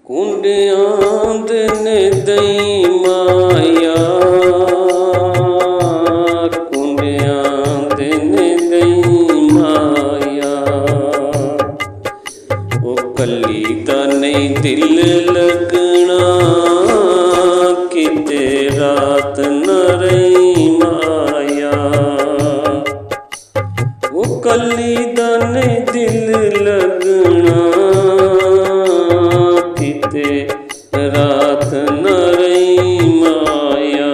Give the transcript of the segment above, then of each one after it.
ਕੁੰਡਿਆਂ ਦੇ ਨੇ ਦਈ ਮਾਇਆ, ਕੁੰਡਿਆਂ ਦੇ ਨੇ ਦਈ ਮਾਇਆ। ਉਹ ਕੱਲੀ ਦਾ ਨਹੀਂ ਦਿਲ ਲੱਗਣਾ, ਕਿਤੇ ਰਾਤ ਨਾ ਰਹੀ ਮਾਇਆ। ਉਹ ਕੱਲੀ ਦਾ ਨਹੀਂ ਦਿਲ ਲੱਗਣਾ, ਕਿਤੇ ਰਾਤ ਨਾ ਰਹੀ ਮਾਇਆ।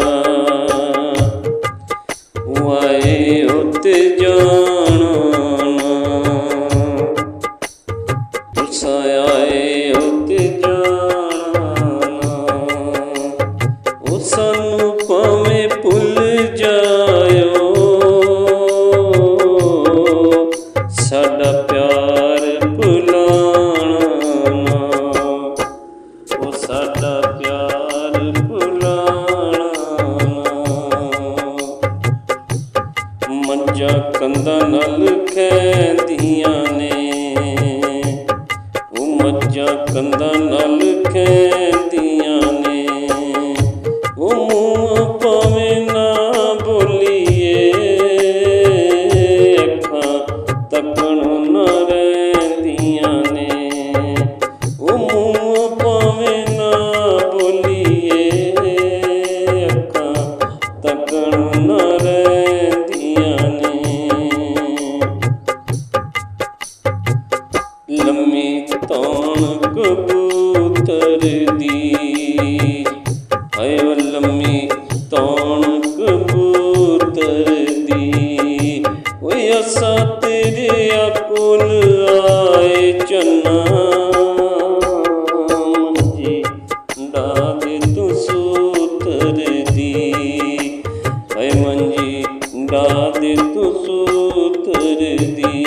ਵਾਏ ਉੱਤੇ ਜਾਣਾ ਨਾ, ਤੁਸਾਂ ਆਏ ਉੱਤੇ ਜਾਣਾ ਨਾ। ਉਹ ਸਾਨੂੰ ਭਾਵੇਂ ਭੁੱਲ ਜਾਇਓ, ਸਾਡਾ ਪਿਆਰ ਭੁਲਾਣਾ ਨਾ। ਉਹ ਸਾਡਾ ਪਿਆਰ ਭੁਲਾਣਾ ਨਾ। ਮੱਝਾਂ ਕੰਧਾਂ ਨਾਲ ਖਹਿੰਦੀਆਂ ਨੇ, ਉਹ ਮੱਝਾਂ ਕੰਧਾਂ ਨਾਲ ਖਹਿੰਦੀਆਂ ਨੇ। ਉਹ ਮੂੰਹ ਭਾਵੇਂ ਨਾ ਬੋਲੀਏ, ਅੱਖਾਂ ਤੱਕਣ ਨਾ ਰਹਿੰਦੀਆਂ ਨੇ। ਉਹ ਮੂੰਹ ਭਾਵੇਂ ਨਾ ਬੋਲੀਏ, ਅੱਖਾਂ ਤੱਕਣ ਨਾ ਰਹਿੰਦੀਆਂ ਨੇ। ਲੰਮੀ ਤੌਣ ਕਬੂਤਰ ਦੀ, ਹਾਏ ਓ ਲੰਮੀ ਤੌਣ ਕਬੂਤਰ ਦੀ। ਓਏ ਅਸਾਂ ਤੇਰੇ ਕੋਲ ਆਏ ਚੰਨਾ, ਮੰਜੀ ਡਾ ਦੇ ਤੂੰ ਸੂਤਰ ਦੀ। ਹਾਏ ਮੰਜੀ ਡਾ ਦੇ ਤੂੰ ਸੂਤਰ ਦੀ।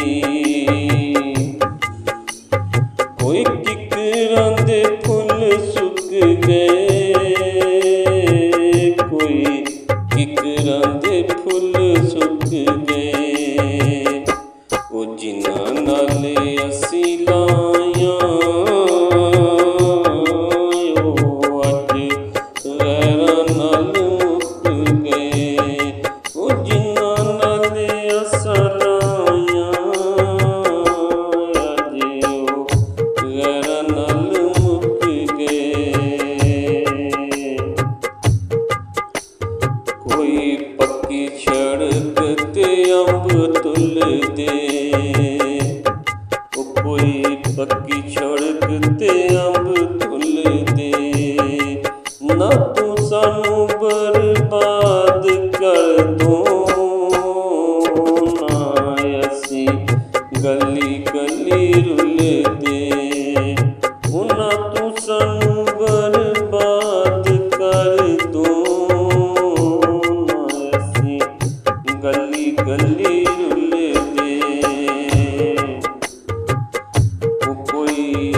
ਕੋਈ ਕਿਕਰਾਂ ਦੇ ਫੁੱਲ ਸੁੱਕ ਗਏ, ਕੋਈ ਕਿਕਰਾਂ ਦੇ ਫੁੱਲ ਸੁੱਕ ਗਏ। ਉਹ ਜਿਨ੍ਹਾਂ ਨਾਲ ਅਸੀਂ ਲਾਈਆਂ, ਉਹ ਅੱਜ ਵੈਰਾਂ ਨਾਲ ਮੁੱਕ ਗਏ। ਉਹ ਜਿਨ੍ਹਾਂ ਨਾਲ ਅਸਾਂ ਲਾਈਆਂ, ਅੱਜ ਉਹ ਵੈਰਾਂ ਨਾਲ ਮੁੱਕ ਗਏ। ਕੋਈ ਪੱਕੀ ਸੜਕ ਤੇ ਅੰਬ ਤੁਲਦੇ, ਉਹ ਕੋਈ ਪੱਕੀ ਸੜਕ ਤੇ ਅੰਬ ਤੁਲਦੇ। ਨਾ ਤੂੰ ਸਾਨੂੰ ਬਰਬਾਦ ਕਰ ਦੋ, ਨਾ ਅਸੀਂ ਗਲੀ ਗਲੀ ਰੁਲਦੇ। ਨਾ ਤੂੰ ਸਾਨੂੰ ਬਰਬਾਦ ਕਰ ਦੋ, ਨਾ ਅਸੀਂ ਗਲੀ ਗਲੀ ਰੁਲਦੇ। ਉਹ ਕੋਈ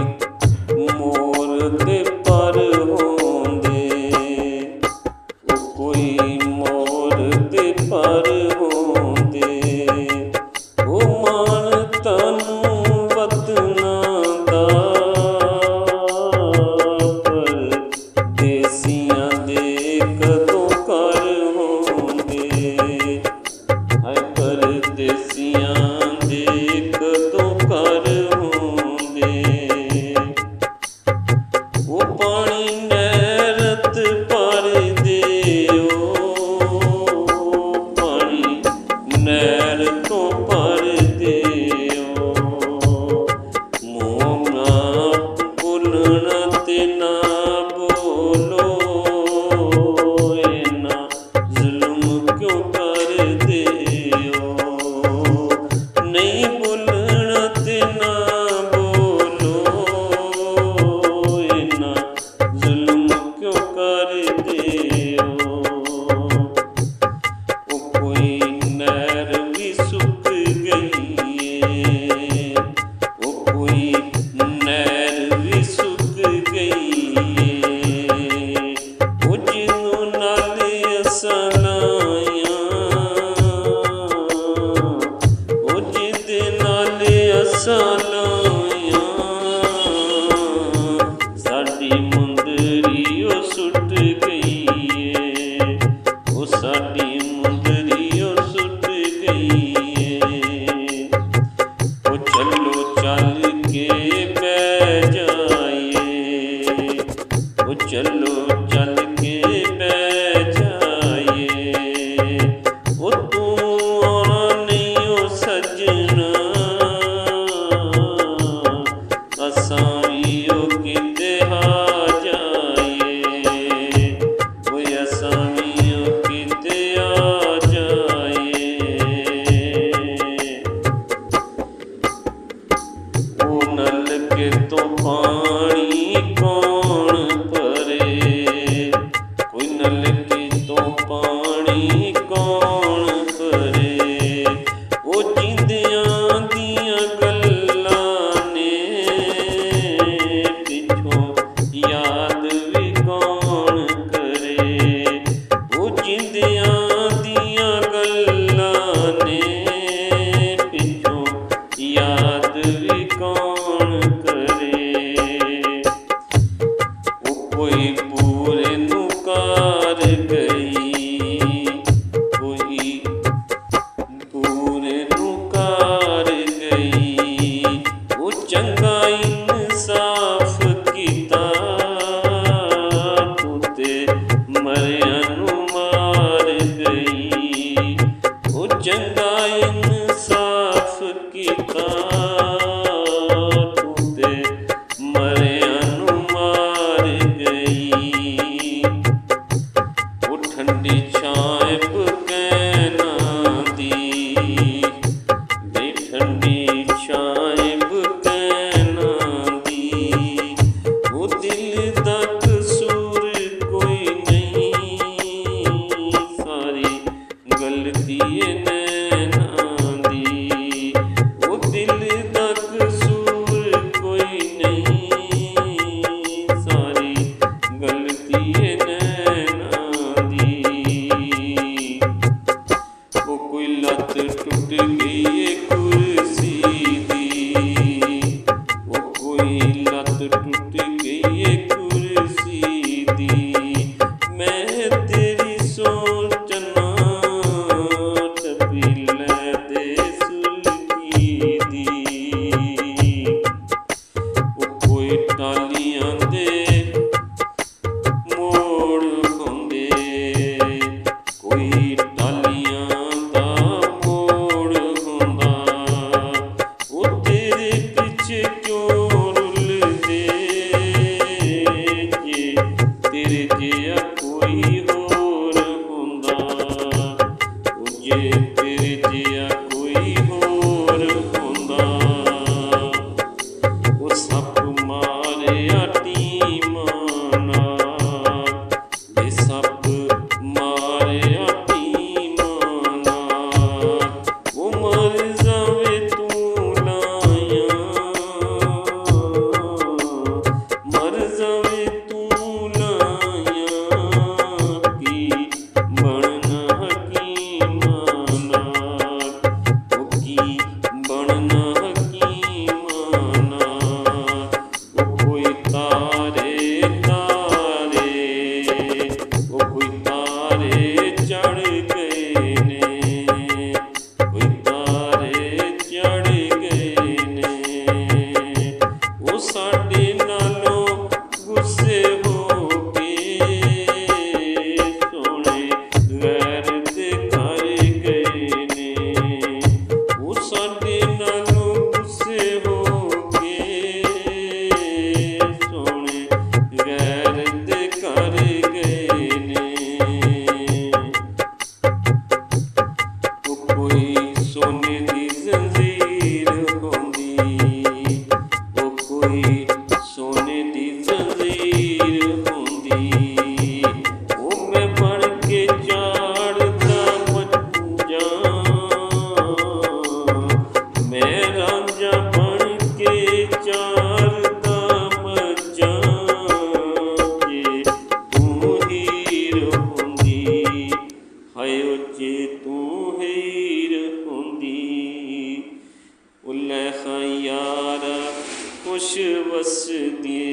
ਮੋਰ ਦੇ ਪਰ ਹੁੰਦੇ, ਤੋਂ ਪਾਣੀ ਕੌਣ ਭਰੇ, ਕੋਈ ਨਲਕੇ ਤੋਂ ਪਾਣੀ ਕੌਣ ਭਰੇ। ਉਹ ਜਿੰਦਿਆਂ ਦੀਆਂ ਗੱਲਾਂ ਨੇ, ਪਿੱਛੋਂ ਯਾਦ ਵੀ ਕੌਣ ਕਰੇ। ਉਹ ਜਿੰਦਿਆਂ ਦੀਆਂ ਗੱਲਾਂ ਨੇ, ਪਿੱਛੋਂ ਯਾਦ ਵੀ ਕੌਣ ਕਰੇ। ਉਹ ਕੋਈ ਪੂਰੇ ਨੂੰ ਕਾਰ ਗਈ, ਕੋਈ ਪੂਰੇ ਨੂੰ ਕਾਰ ਗਈ। ਉਹ ਚੰਗਾ ਇਨਸਾਫ ਕੀਤਾ, ਤੂੰ ਤੇ ਮਰਿਆਂ ਨੂੰ ਮਾਰ ਗਈ। ਉਹ ਚੰਗਾ ਇਨਸਾਫ ਕੀਤਾ, ਤੂੰ ਤੇ ਮਰਿਆਂ ਨੂੰ ਮਾਰ ਗਈ। ਉਹ ਠੰਡੀ ਛਾਂ ਬੁਕੈਨਾਂ ਦੀ, ਵੇ ਠੰਡੀ ਛਾਂ ਬੁਕੈਨਾਂ ਦੀ। ਉਹ ਦਿਲ ਦਾ ਕਸੂਰ ਕੋਈ ਨਹੀਂ, ਸਾਰੀ ਗਲਤੀ ਏ ਨੈਣਾਂ ਦੀ। ਉਹ ਦਿਲ ਦਾ ਕਸੂਰ ਕੋਈ ਨਹੀਂ, ਸਾਰੀ ਗਲਤੀ ਏ ਨੈਣਾਂ ਦੀ। ਉਹ ਕੋਈ ਲੱਤ ਟੁੱਟ ਗਈ ਏ ਕੁਰਸੀ ਦੀ, ਉਹ ਕੋਈ ਲੱਤ ਟੁੱਟ ਗਈ ਏ ਕੁਰਸੀ ਦੀ। ਮੈਂ ਤੇਰੀ ਸੋਚਣਾ ਟਪੀਲੇ ਦੇ ਸੁਲਗੀ ਦੀ। ਉਹ ਕੋਈ ਟਾਲੀਆਂ ਦੇ ਮੋੜ ਹੁੰਦੇ, ਕੋਈ ਟਾਲੀਆਂ ਦਾ ਮੋੜ ਹੁੰਦਾ। ਉਹ ਤੇਰੇ ਪਿੱਛੇ ਕਿਉਂ ਰੁਲਦੇ, ਜੇ ਤੇਰੇ ਜਿਹਾ ਕੋਈ ਹੋਰ ਹੁੰਦਾ। ਉਹ ਜੇ ਤੇਰੇ ਜਿਹਾ ਕੋਈ ਹੋਰ ਹੁੰਦਾ। ਉਹ ਸੱਪ ਮਾਰਿਆ ਟੀਮਾਂ ਨਾਲ, ਵੇ ਸੱਪ ਮਾਰਿਆ ਟੀਮਾਂ ਨਾਲ। ਉਹ ਮਰ ਜਾਵੇ ਤੂੰ ਲਾਇਆ, ਮਰ ਜਾਵੇ ਤੂੰ ਲਾਇਆ। ਕੀ ਬਣਨਾ ਹਕੀਮਾਂ ਨਾਲ, ਉਹ ਕੀ ਬਣਨਾ ਹਕੀਮਾਂ ਨਾਲ। ਉਹ ਕੋਈ ਤਾਰੇ ਤਾਰੇ, ਉਹ ਕੋਈ ਤਾਰੇ ਚੜ ਗਏ ਨੇ, ਕੋਈ ਤਾਰੇ ਚੜ ਗਏ ਨੇ। ਉਹ ਸਾਡੇ ਨਾਲੋਂ ਗੁੱਸੇ ਹੋ ਕੇ, ਸੋਹਣੇ ਗੈਰ ਦੇ ਘਰ ਗਏ ਨੇ। ਉਹ ਸਾਡੇ ਨਾਲੋਂ ਗੁੱਸੇ ਹੋ ਕੇ, ਸੋਹਣੇ ਗੈਰ ਦੇ ਘਰ ਗਏ ਨੇ। ਉਹ ਕੋਈ ਸੋਨੇ ਦੀ ਜ਼ੰਜੀਰ ਹੁੰਦੀ, ਉਹ ਕੋਈ ਸੋਨੇ ਦੀ ਜ਼ੰਜੀਰ ਹੁੰਦੀ। ਉਹ ਮੈਂ ਬਣ ਕੇ ਝਾੜਦਾ ਮੱਝਾਂ, ਮੈਂ ਰਾਂਝਾ ਬਣ ਕੇ ਝਾੜਦਾ ਮੱਝਾਂ। ਜੇ ਤੂੰ ਹੀਰ ਹੁੰਦੀ, ਹਾਏ ਓ ਜੇ ਤੂੰ ਹੀਰ ਹੁੰਦੀ। ਉਹ ਲੈ ਖਾਂ ਯਾਰਾ ਖੁਸ਼ ਵਸਦੀ,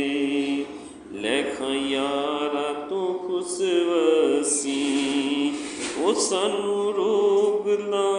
ਲੈ ਖਾਂ ਯਾਰਾ ਤੂੰ ਖੁਸ਼ ਵਸੀ। ਉਹ ਸਾਨੂੰ ਰੋਗ ਲਾ